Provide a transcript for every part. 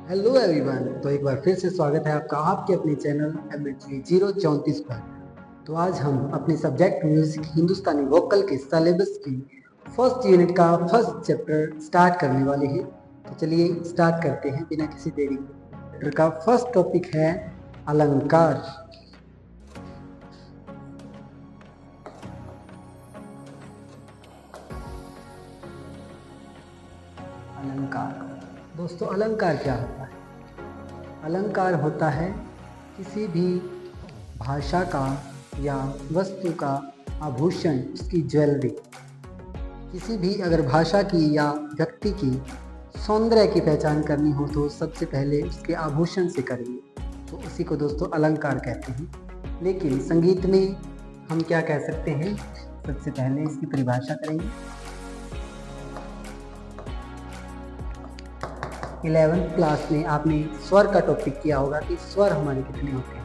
Hello everyone. तो एक बार फिर से स्वागत है आपका आपके अपने चैनल MHV 034 पर। तो आज हम अपने सब्जेक्ट म्यूजिक हिंदुस्तानी वोकल के सिलेबस की फर्स्ट यूनिट का फर्स्ट चैप्टर स्टार्ट करने वाले हैं। तो चलिए स्टार्ट करते हैं बिना किसी देरी के। चैप्टर का फर्स्ट टॉपिक है अलंकार। अलंकार दोस्तों, अलंकार क्या होता है? अलंकार होता है किसी भी भाषा का या वस्तु का आभूषण, उसकी ज्वेलरी। किसी भी अगर भाषा की या व्यक्ति की सौंदर्य की पहचान करनी हो तो सबसे पहले उसके आभूषण से करेंगे, तो उसी को दोस्तों अलंकार कहते हैं। लेकिन संगीत में हम क्या कह सकते हैं? सबसे पहले इसकी परिभाषा करेंगे। 11th क्लास में आपने स्वर का टॉपिक किया होगा कि स्वर हमारे कितने होते हैं,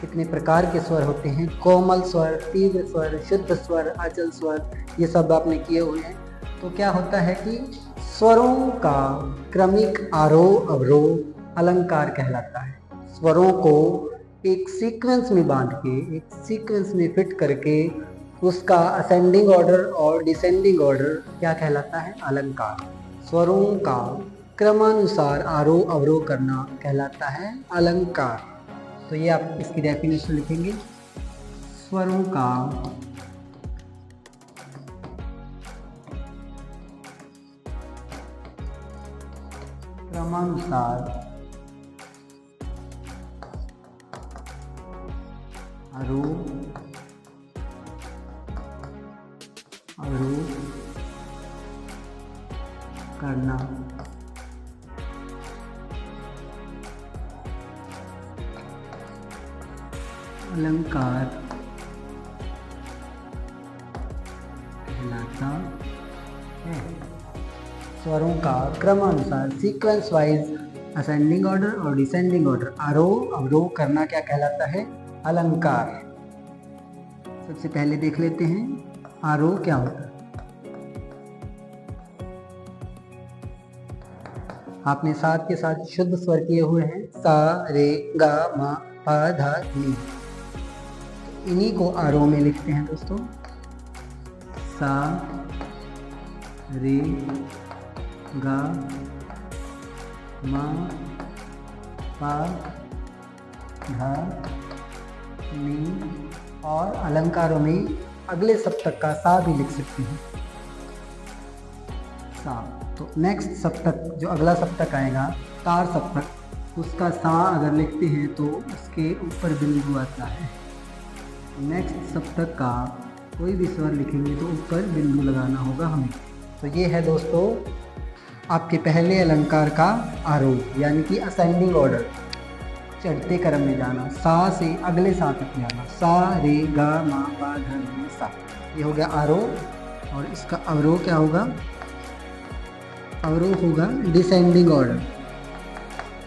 कितने प्रकार के स्वर होते हैं। कोमल स्वर, तीव्र स्वर, शुद्ध स्वर, अचल स्वर, ये सब आपने किए हुए हैं। तो क्या होता है कि स्वरों का क्रमिक आरोह अवरोह अलंकार कहलाता है। स्वरों को एक सीक्वेंस में बांध के, एक सीक्वेंस में फिट करके उसका असेंडिंग ऑर्डर और डिसेंडिंग ऑर्डर क्या कहलाता है? अलंकार। स्वरों का क्रमानुसार आरोह अवरोह करना कहलाता है अलंकार। तो ये आप इसकी डेफिनेशन लिखेंगे। स्वरों का क्रमानुसार आरोह अवरोह करना अलंकार कहलाता है। स्वरों का क्रमानुसार सीक्वेंस वाइज असेंडिंग ऑर्डर और डिसेंडिंग ऑर्डर आरोह अवरोह करना क्या कहलाता है? अलंकार। सबसे पहले देख लेते हैं आरोह क्या होता है। आपने साथ के साथ शुद्ध स्वर किए हुए हैं, सा रे गा मा पा धा नी। इन्हीं को आरोह में लिखते हैं दोस्तों। सा रे गा मा पा धा नी। और अलंकारों में अगले सप्तक का सा भी लिख सकते हैं, सा। तो नेक्स्ट सप्तक, जो अगला सप्तक आएगा तार सप्तक, उसका सा अगर लिखते हैं तो उसके ऊपर बिंदु आता है। नेक्स्ट सप्तक का कोई भी स्वर लिखेंगे तो ऊपर बिंदु लगाना होगा हमें। तो ये है दोस्तों आपके पहले अलंकार का आरोह, यानी कि असेंडिंग ऑर्डर, चढ़ते क्रम में जाना, सा से अगले सा तक जाना। सा रे गा मा पा धा नी सा, ये हो गया आरोह। और इसका अवरोह क्या होगा? अवरोह होगा डिसेंडिंग ऑर्डर,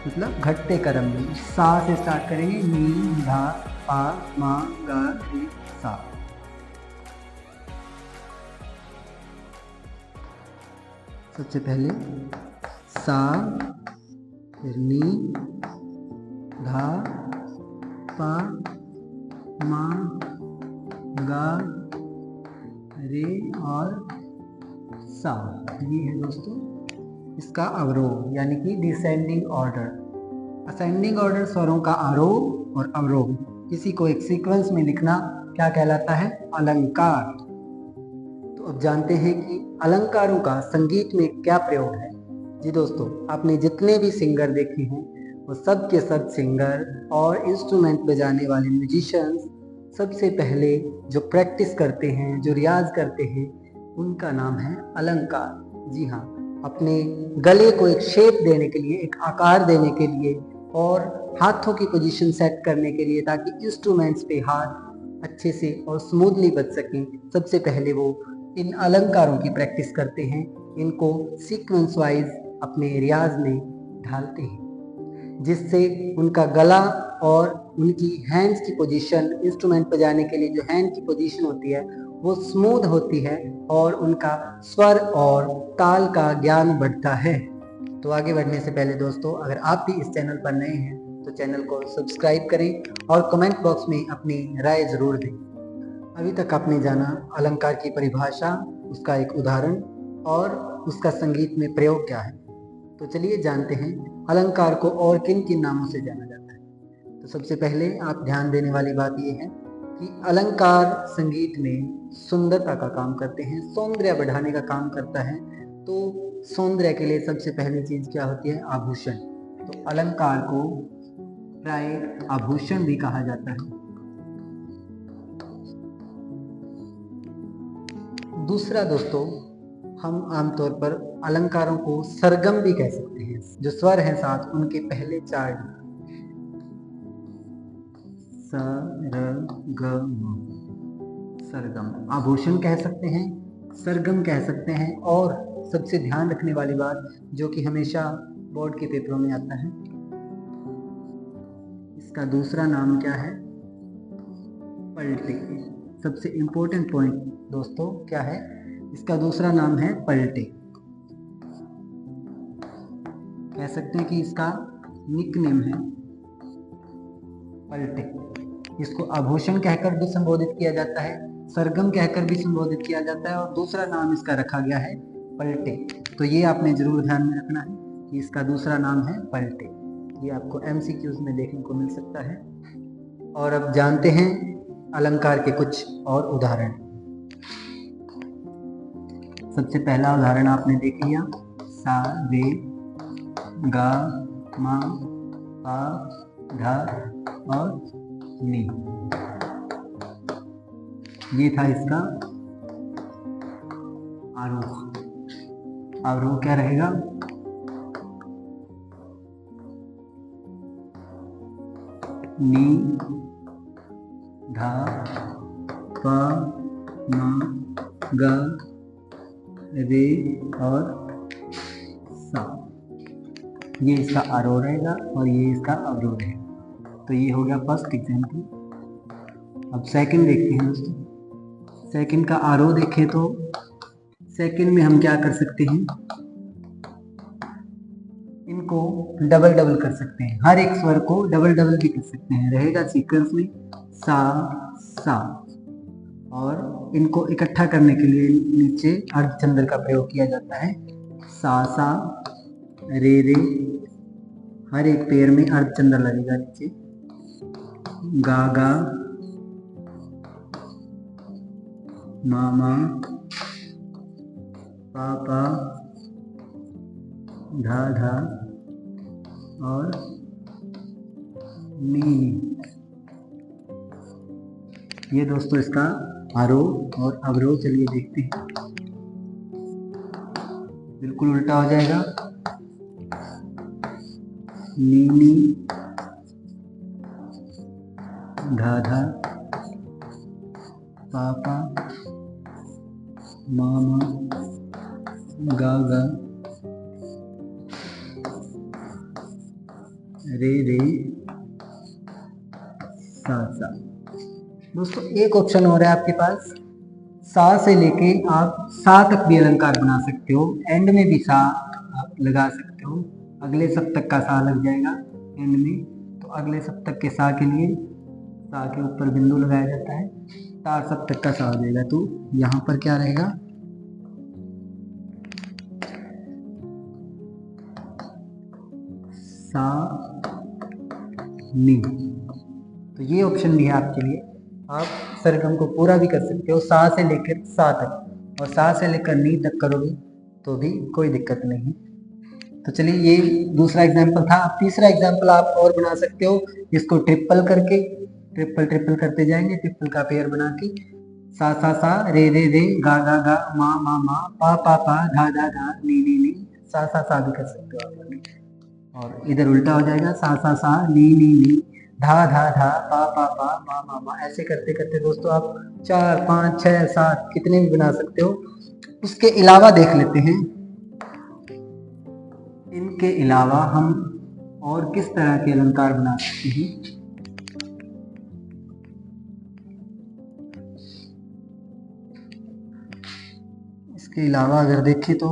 मतलब घटते क्रम में। सा से स्टार्ट करेंगे, नी धा पा मा गा रे सा। सबसे पहले सा, फिर नी, धा, पा, मा, गा, रे और सा। ये है दोस्तों इसका अवरोह, यानी कि डिसेंडिंग ऑर्डर। असेंडिंग ऑर्डर स्वरों का आरोह और अवरोह, किसी को एक सीक्वेंस में लिखना क्या कहलाता है? अलंकार। तो अब जानते हैं कि अलंकारों का संगीत में क्या प्रयोग है। जी दोस्तों, आपने जितने भी सिंगर देखे हैं वो सब के सब सिंगर और इंस्ट्रूमेंट बजाने वाले म्यूजिशियंस सबसे पहले जो प्रैक्टिस करते हैं, जो रियाज करते हैं, उनका नाम है अलंकार। जी हाँ, अपने गले को एक शेप देने के लिए, एक आकार देने के लिए और हाथों की पोजीशन सेट करने के लिए, ताकि इंस्ट्रूमेंट्स पे हाथ अच्छे से और स्मूथली बज सकें, सबसे पहले वो इन अलंकारों की प्रैक्टिस करते हैं। इनको सीक्वेंस वाइज अपने रियाज में ढालते हैं, जिससे उनका गला और उनकी हैंड्स की पोजीशन, इंस्ट्रूमेंट बजाने के लिए जो हैंड की पोजीशन होती है वो स्मूथ होती है और उनका स्वर और ताल का ज्ञान बढ़ता है। तो आगे बढ़ने से पहले दोस्तों, अगर आप भी इस चैनल पर नए हैं तो चैनल को सब्सक्राइब करें और कमेंट बॉक्स में अपनी राय ज़रूर दें। अभी तक आपने जाना अलंकार की परिभाषा, उसका एक उदाहरण और उसका संगीत में प्रयोग क्या है। तो चलिए जानते हैं अलंकार को और किन किन नामों से जाना जाता है। तो सबसे पहले आप ध्यान देने वाली बात यह है कि अलंकार संगीत में सुंदरता का काम करते हैं, सौंदर्य बढ़ाने का काम करता है। तो सौंदर्य के लिए सबसे पहली चीज क्या होती है? आभूषण। तो अलंकार को प्राय आभूषण भी कहा जाता है। दूसरा दोस्तों, हम आमतौर पर अलंकारों को सरगम भी कह सकते हैं। जो स्वर हैं साथ, उनके पहले 4 सरगम आभूषण कह सकते हैं, सरगम कह सकते हैं। और सबसे ध्यान रखने वाली बात जो कि हमेशा बोर्ड के पेपरों में आता है, इसका दूसरा नाम क्या है? पलटे। सबसे इंपॉर्टेंट पॉइंट दोस्तों क्या है? इसका दूसरा नाम है पलटे। कह सकते हैं कि इसका निकनेम है पलटे। इसको आभूषण कहकर भी संबोधित किया जाता है, सरगम कहकर भी संबोधित किया जाता है, और दूसरा नाम इसका रखा गया है पलटे। तो ये आपने जरूर ध्यान में रखना है कि इसका दूसरा नाम है पलटे। ये आपको MCQs में देखने को मिल सकता है। और अब जानते हैं अलंकार के कुछ और उदाहरण। सबसे पहला उदाहरण आपने देख लिया, सा रे गा मा पा धा और नी। ये था इसका आरोह। आरोह क्या रहेगा? नी धा पा मा गा रे और सा। ये इसका आरोह रहेगा और ये इसका अवरोह रहेगा। तो ये हो गया फर्स्ट एग्जाम्पल। अब सेकंड देखते हैं दोस्तों। सेकंड का आरोह देखें तो सेकंड में हम क्या कर सकते हैं? इनको डबल डबल कर सकते हैं। हर एक स्वर को डबल डबल भी कर सकते हैं। रहेगा सीक्वेंस में सा सा, और इनको इकट्ठा करने के लिए नीचे अर्धचंद्र का प्रयोग किया जाता है। सा सा रे रे, हर एक पैर में अर्धचंद्र लगेगा नीचे। गा गा मा मा पा पा धा धा और नी। ये दोस्तों इसका आरोह और अवरोह। चलिए देखते हैं। बिल्कुल उल्टा हो जाएगा। नी नी धा धा पा पा मा मा गा गा रे रे सा सा। दोस्तों एक ऑप्शन और है आपके पास, सा से लेके आप सा तक भी अलंकार बना सकते हो। एंड में भी सा आप लगा सकते हो। अगले सप्तक का सा लग जाएगा एंड में। तो अगले सप्तक के सा के लिए सा के ऊपर बिंदु लगाया जाता है, तार सप्तक का सा हो जाएगा। तो यहाँ पर क्या रहेगा? सा नी। तो ये ऑप्शन भी है आपके लिए। आप सरगम को पूरा भी कर सकते हो, सा से लेकर सा तक, और सा से लेकर नी तक करोगे तो भी कोई दिक्कत नहीं। तो चलिए ये दूसरा एग्जाम्पल था। अब तीसरा एग्जाम्पल आप और बना सकते हो। इसको ट्रिपल करके, ट्रिपल ट्रिपल करते जाएंगे, ट्रिपल का पेयर बना के सा रे रे रे गा गा गा मा मा मा पा पा पा धा धा धा नी नी नी। सा भी कर सकते हो आप। और इधर उल्टा हो जाएगा, सा नी नी नी धा धा धा पा पा पा मा मा मा। ऐसे करते करते दोस्तों आप 4 5 6 7 कितने भी बना सकते हो। उसके अलावा देख लेते हैं, इनके अलावा हम और किस तरह के अलंकार बना सकते हैं। इसके अलावा अगर देखें तो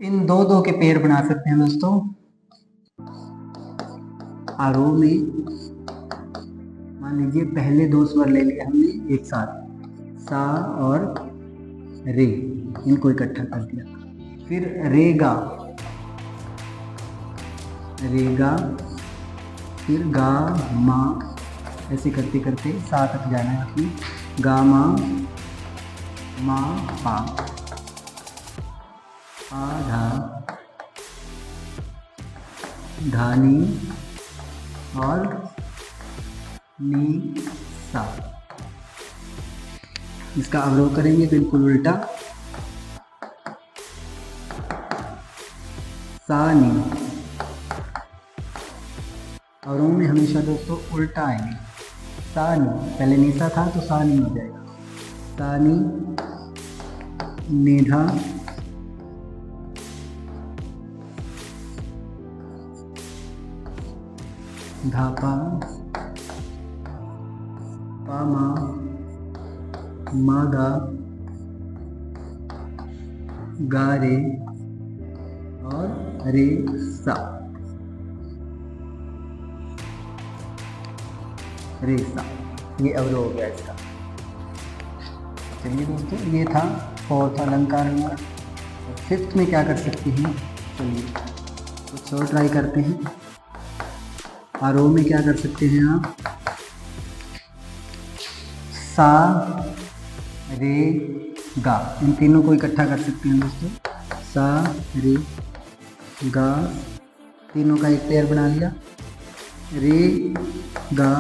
इन दो दो के पेड़ बना सकते हैं दोस्तों। आरोह में मान लीजिए पहले दो स्वर ले लिए हमने एक साथ, सा और रे, इनको इकट्ठा कर दिया। फिर रेगा, रेगा, फिर गा मा, ऐसे करते करते सा तक जाना है अपनी। गा मा पा, पा धा, धानी और नी सा। इसका अवरोह करेंगे बिल्कुल उल्टा, सा नी। अवरोह में हमेशा दोस्तों उल्टा आएंगे। सा नी, पहले नीसा था तो सा नी हो जाएगा। सा नी, निधा, धापा, पामा, मागा, गारे और रे सा, रे सा। ये अवरोह हो गया इसका। चलिए दोस्तों, ये था फोर्थ अलंकार हमारा। फिफ्थ में क्या कर सकते हैं, चलिए कुछ और ट्राई करते हैं। आरोह में क्या कर सकते हैं आप, सा रे गा, इन तीनों को इकट्ठा कर सकते हैं दोस्तों। सा रे गा, तीनों का एक पेयर बना लिया। रे गा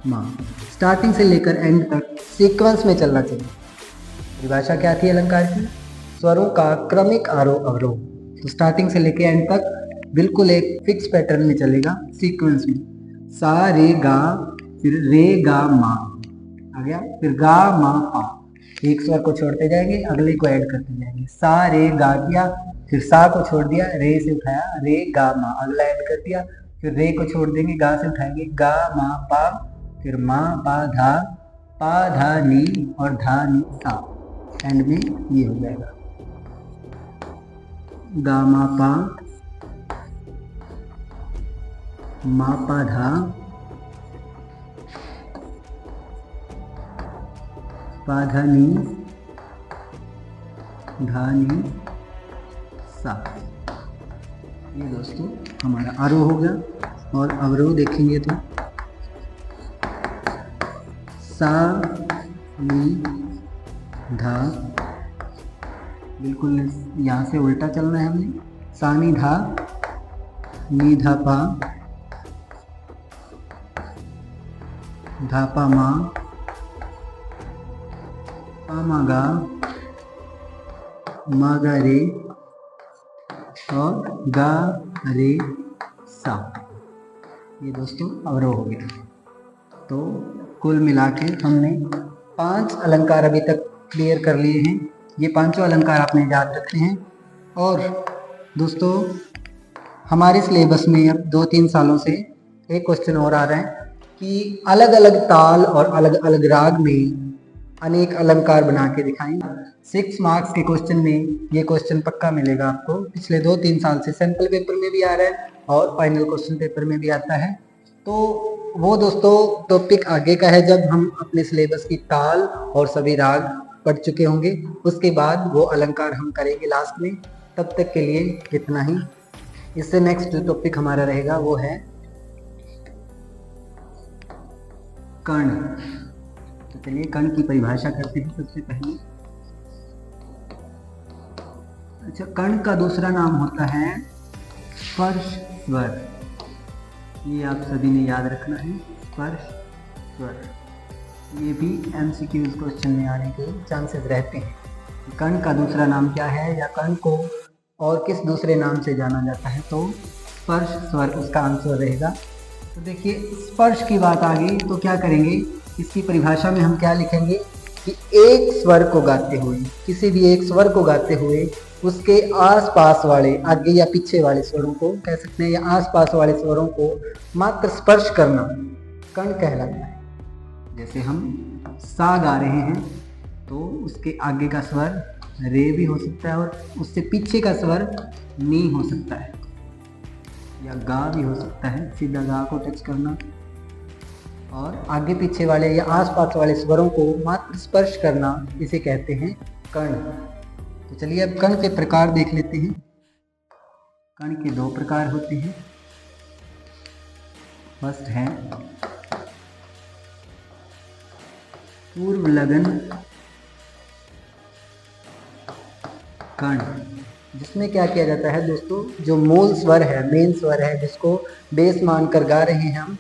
मा, स्टार्टिंग से लेकर एंड तक सीक्वेंस में चलना चाहिए। परिभाषा क्या थी अलंकार की, स्वरों का क्रमिक आरोह अवरोह। तो स्टार्टिंग से लेकर एंड तक बिल्कुल एक फिक्स पैटर्न में चलेगा, सीक्वेंस में। सा रे गा, फिर रे गा मा आ गया, फिर गा मा पा, एक स्वर को छोड़ते जाएंगे, अगले को ऐड करते जाएंगे। सा रे गा किया, फिर सा को छोड़ दिया, रे से उठाया, रे गा मा, अगला ऐड कर दिया, फिर रे को छोड़ देंगे, गा से उठाएंगे, गा मा पा, फिर मा पा धा नी और धा नी सा, एंड में ये हो जाएगा गा मा पा, मा पा धा, पा धा नी, धा नी सा। ये दोस्तों हमारा आरोह हो गया। और अवरोह देखेंगे तो सा नी धा, बिल्कुल यहाँ से उल्टा चलना है हमने। सा नी धा, नी धा पा, धा पा मा, पा मा गा, मा गा रे और गा रे सा। ये दोस्तों अवरोह हो गया। तो कुल मिला के हमने 5 अलंकार अभी तक क्लियर कर लिए हैं। ये पांचों अलंकार आपने याद रखने हैं। और दोस्तों हमारे सिलेबस में अब 2-3 सालों से एक क्वेश्चन और आ रहा है कि अलग अलग ताल और अलग अलग राग में अनेक अलंकार बना के दिखाएं। 6 मार्क्स के क्वेश्चन में ये क्वेश्चन पक्का मिलेगा आपको। पिछले 2-3 साल से सैंपल पेपर में भी आ रहा है और फाइनल क्वेश्चन पेपर में भी आता है। तो वो दोस्तों टॉपिक आगे का है, जब हम अपने सिलेबस की ताल और सभी राग पढ़ चुके होंगे, उसके बाद वो अलंकार हम करेंगे लास्ट में। तब तक के लिए इतना ही। इससे नेक्स्ट जो टॉपिक हमारा रहेगा वो है कर्ण। तो चलिए कर्ण की परिभाषा करते हैं सबसे पहले। अच्छा, कर्ण का दूसरा नाम होता है स्पर्श स्वर। ये आप सभी ने याद रखना है, स्पर्श स्वर। ये भी MCQ क्वेश्चन में आने के चांसेस रहते हैं। कर्ण का दूसरा नाम क्या है, या कर्ण को और किस दूसरे नाम से जाना जाता है, तो स्पर्श स्वर उसका आंसर रहेगा। तो देखिए, स्पर्श की बात आ गई तो क्या करेंगे, इसकी परिभाषा में हम क्या लिखेंगे कि एक स्वर को गाते हुए, किसी भी एक स्वर को गाते हुए उसके आसपास वाले, आगे या पीछे वाले स्वरों को कह सकते हैं, या आसपास वाले स्वरों को मात्र स्पर्श करना कर्ण कहलाता है। जैसे हम सा गा रहे हैं तो उसके आगे का स्वर रे भी हो सकता है, और उससे पीछे का स्वर नी हो सकता है, या गा भी हो सकता है, सीधा गा को टच करना। और आगे पीछे वाले या आसपास वाले स्वरों को मात्र स्पर्श करना, इसे कहते हैं कर्ण। तो चलिए अब कर्ण के प्रकार देख लेते हैं। कर्ण के दो प्रकार होते हैं। फर्स्ट है पूर्व लगन कर्ण, जिसमें क्या किया जाता है दोस्तों, जो मूल स्वर है, मेन स्वर है, जिसको बेस मानकर गा रहे हैं हम,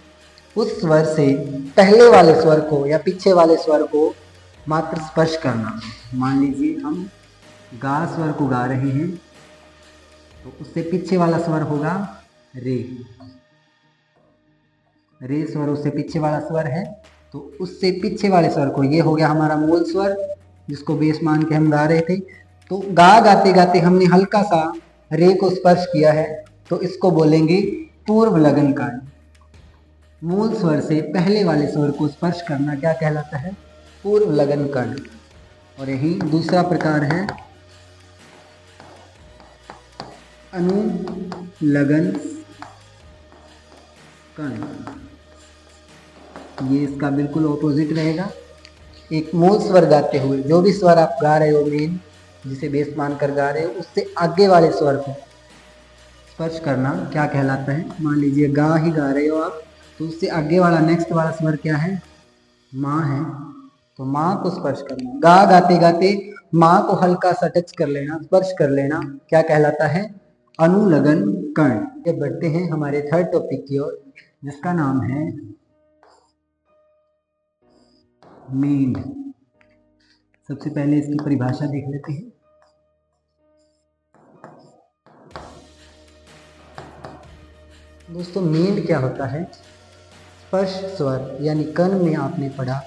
उस स्वर से पहले वाले स्वर को या पीछे वाले स्वर को मात्र स्पर्श करना। मान लीजिए हम गा स्वर को गा रहे हैं, तो उससे पीछे वाला स्वर होगा रे। रे स्वर उससे पीछे वाला स्वर है, तो उससे पीछे वाले स्वर को, ये हो गया हमारा मूल स्वर जिसको बेस मान के हम गा रहे थे। तो गा गाते गाते हमने हल्का सा रे को स्पर्श किया है, तो इसको बोलेंगे पूर्व लगन कर्ण। मूल स्वर से पहले वाले स्वर को स्पर्श करना क्या कहलाता है? पूर्व लगन कर्ण। और यही दूसरा प्रकार है अनुलगन कर्ण। ये इसका बिल्कुल ऑपोजिट रहेगा। एक मूल स्वर गाते हुए, जो भी स्वर आप गा रहे हो मेन, जिसे बेस मानकर गा रहे हो, उससे आगे वाले स्वर को स्पर्श करना क्या कहलाता है? मान लीजिए गा ही गा रहे हो आप, तो उससे आगे वाला नेक्स्ट वाला स्वर क्या है? माँ है, तो माँ को स्पर्श करना। गा गाते गाते माँ को हल्का सा टच कर लेना, स्पर्श कर लेना, क्या कहलाता है? अनुलगन कर्ण। ये बढ़ते हैं हमारे थर्ड टॉपिक की ओर, जिसका नाम है मींड। सबसे पहले इसकी परिभाषा देख लेते हैं। दोस्तों मींड क्या होता है? स्पर्श स्वर यानी कर्ण में आपने पढ़ा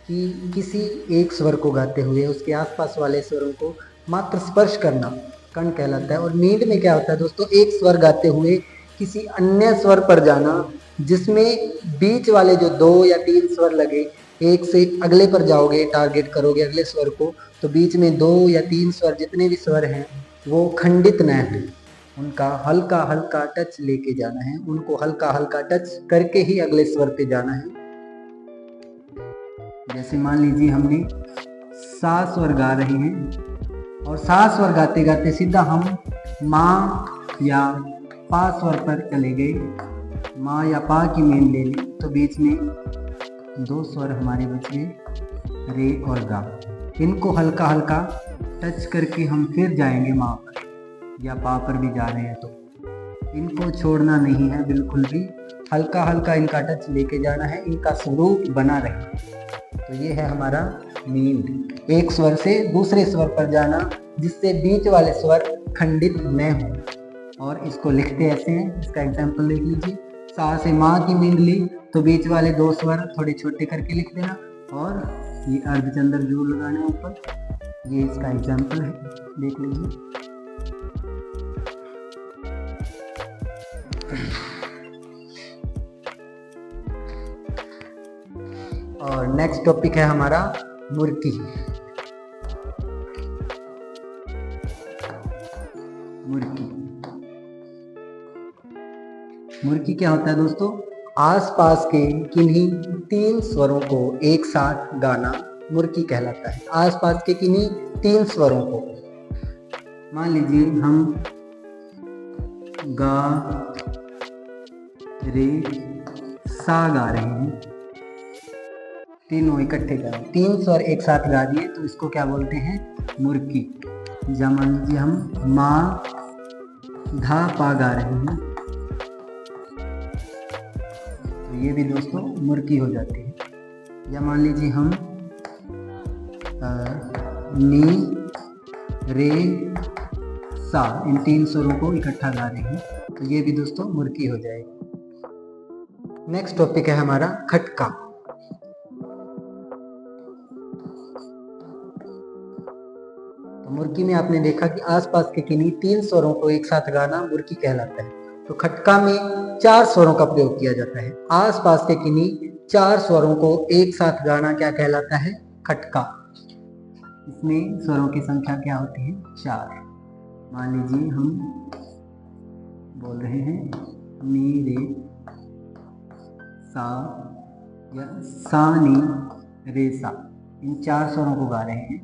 कि किसी एक स्वर को गाते हुए उसके आसपास वाले स्वरों को मात्र स्पर्श करना कर्ण कहलाता है। और मींड में क्या होता है दोस्तों? एक स्वर गाते हुए किसी अन्य स्वर पर जाना, जिसमें बीच वाले जो 2 या 3 स्वर लगे, एक से अगले पर जाओगे, टारगेट करोगे अगले स्वर को, तो बीच में 2 या 3 स्वर, जितने भी स्वर हैं, वो खंडित न हो, उनका हल्का हल्का टच लेके जाना है, उनको हल्का हल्का टच करके ही अगले स्वर पे जाना है। जैसे मान लीजिए हमने सा स्वर गा रहे हैं, और सा स्वर गाते गाते सीधा हम माँ या पा स्वर पर चले गए, माँ या पा की मेन ले ली, तो बीच में 2 स्वर हमारे बच गए, रे और गा। इनको हल्का हल्का टच करके हम फिर जाएंगे माँ पर या पा पर भी जा रहे हैं, तो इनको छोड़ना नहीं है बिल्कुल भी, हल्का हल्का इनका टच लेके जाना है, इनका स्वरूप बना रहे। तो ये है हमारा मींड, एक स्वर से दूसरे स्वर पर जाना, जिससे बीच वाले स्वर खंडित न हो। और इसको लिखते ऐसे हैं, इसका एग्जाम्पल देख लीजिए। सा से माँ की मींड ली, तो बीच वाले 2 स्वर थोड़े छोटे करके लिख देना, और ये अर्धचंद्र जोड़ लगाना ऊपर। ये इसका एग्जाम्पल है, देख लीजिए। और नेक्स्ट टॉपिक है हमारा मुर्की। मुर्की मुर्की क्या होता है दोस्तों? आसपास के किन्हीं 3 स्वरों को एक साथ गाना मुर्की कहलाता है। आसपास के किन्हीं 3 स्वरों को, मान लीजिए हम गा रे सा गा रहे हैं, तीनों इकट्ठे गा, 3 स्वर एक साथ गा दिए, तो इसको क्या बोलते हैं? मुर्की। या मान लीजिए हम माँ धा पा गा रहे हैं, तो ये भी दोस्तों मुर्की हो जाती है। या मान लीजिए हम नी रे सा, इन 3 स्वरों को इकट्ठा गा रहे हैं, तो ये भी दोस्तों मुर्की हो जाएगी। नेक्स्ट टॉपिक है हमारा खटका। तो मुर्की में आपने देखा कि आसपास के किन्हीं 3 स्वरों को एक साथ गाना मुर्की कहलाता है। तो खटका में 4 स्वरों का प्रयोग किया जाता है। आसपास के किन्हीं 4 स्वरों को एक साथ गाना क्या कहलाता है? खटका। इसमें स्वरों की संख्या क्या होती है? 4। मान लीजिए हम बोल रहे हैं नी रे सा या सा नी रे सा, इन 4 स्वरों को गा रहे हैं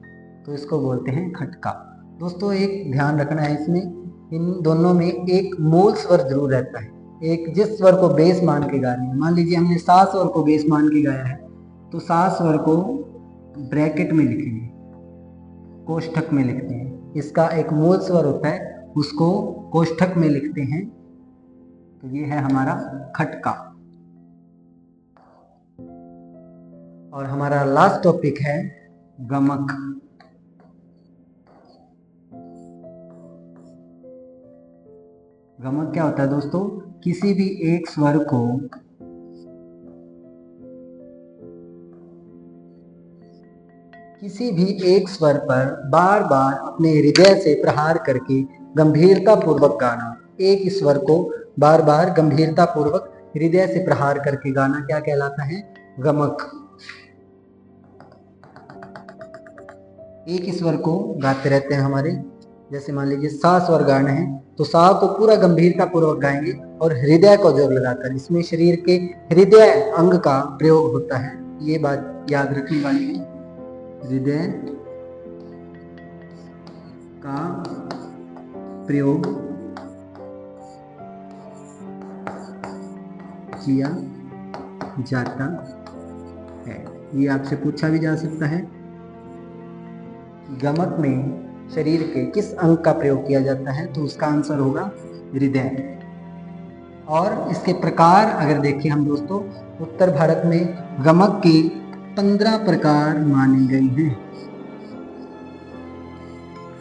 तो इसको बोलते हैं खटका। दोस्तों एक ध्यान रखना है, इसमें इन दोनों में एक मूल स्वर जरूर रहता है, एक जिस स्वर को बेस मान के गा रहे हैं। मान लीजिए हमने सा स्वर को बेस मान के गाया है तो सा स्वर को ब्रैकेट में लिखेंगे, कोष्ठक में लिखते हैं। इसका एक मूल स्वर होता है उसको कोष्ठक में लिखते हैं, तो ये है हमारा खटका। और हमारा लास्ट टॉपिक है गमक। गमक क्या होता है दोस्तों? किसी भी एक स्वर को किसी भी एक स्वर पर बार बार अपने हृदय से प्रहार करके गंभीरता पूर्वक गाना। एक स्वर को बार बार गंभीरता पूर्वक हृदय से प्रहार करके गाना क्या कहलाता है? गमक। एक स्वर को गाते रहते हैं हमारे, जैसे मान लीजिए सा स्वर गाना है तो सा को पूरा गंभीरता पूर्वक गाएंगे और हृदय को जोर लगाकर, इसमें शरीर के हृदय अंग का प्रयोग होता है, ये बात याद रखने वाली है। हृदय का प्रयोग किया जाता है। ये आपसे पूछा भी जा सकता है कि गमक में शरीर के किस अंग का प्रयोग किया जाता है, तो उसका आंसर होगा हृदय। और इसके प्रकार अगर देखें हम दोस्तों, उत्तर भारत में गमक के 15 प्रकार माने गए हैं,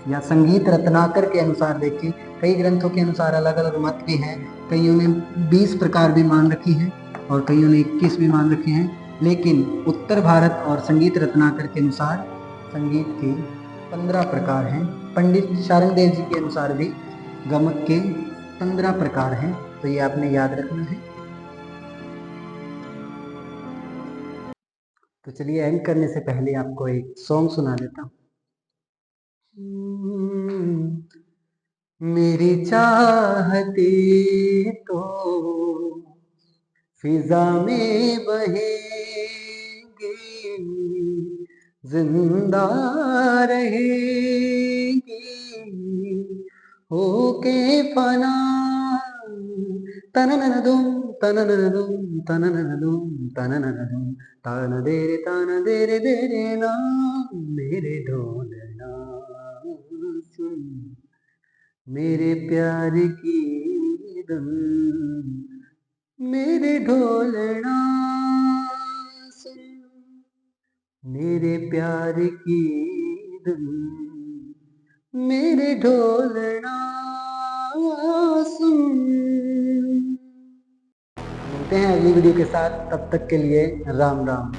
या संगीत रत्नाकर के अनुसार देखें, कई ग्रंथों के अनुसार अलग अलग मत भी हैं, कईयों ने 20 प्रकार भी मान रखी हैं और कईयों ने 21 भी मान रखे हैं, लेकिन उत्तर भारत और संगीत रत्नाकर के अनुसार संगीत के 15 प्रकार हैं। पंडित शारंगदेव जी के अनुसार भी गमक के 15 प्रकार हैं, तो ये आपने याद रखना है। तो चलिए एंड करने से पहले आपको एक सॉन्ग सुना देता हूँ। मेरी चाहते तो फिजा में बहेंगे, जिंदा रहेगी होके फना, तनननदुम तनननदुम तनननदुम तनननदुम, तान देरे देरे ना मेरे ढोलना सुन, मेरे प्यार की धुन, मेरे ढोलना सुन, मेरे प्यार की धुन, मेरे ढोलना सुन। मिलते हैं अगली वीडियो के साथ, तब तक के लिए राम राम।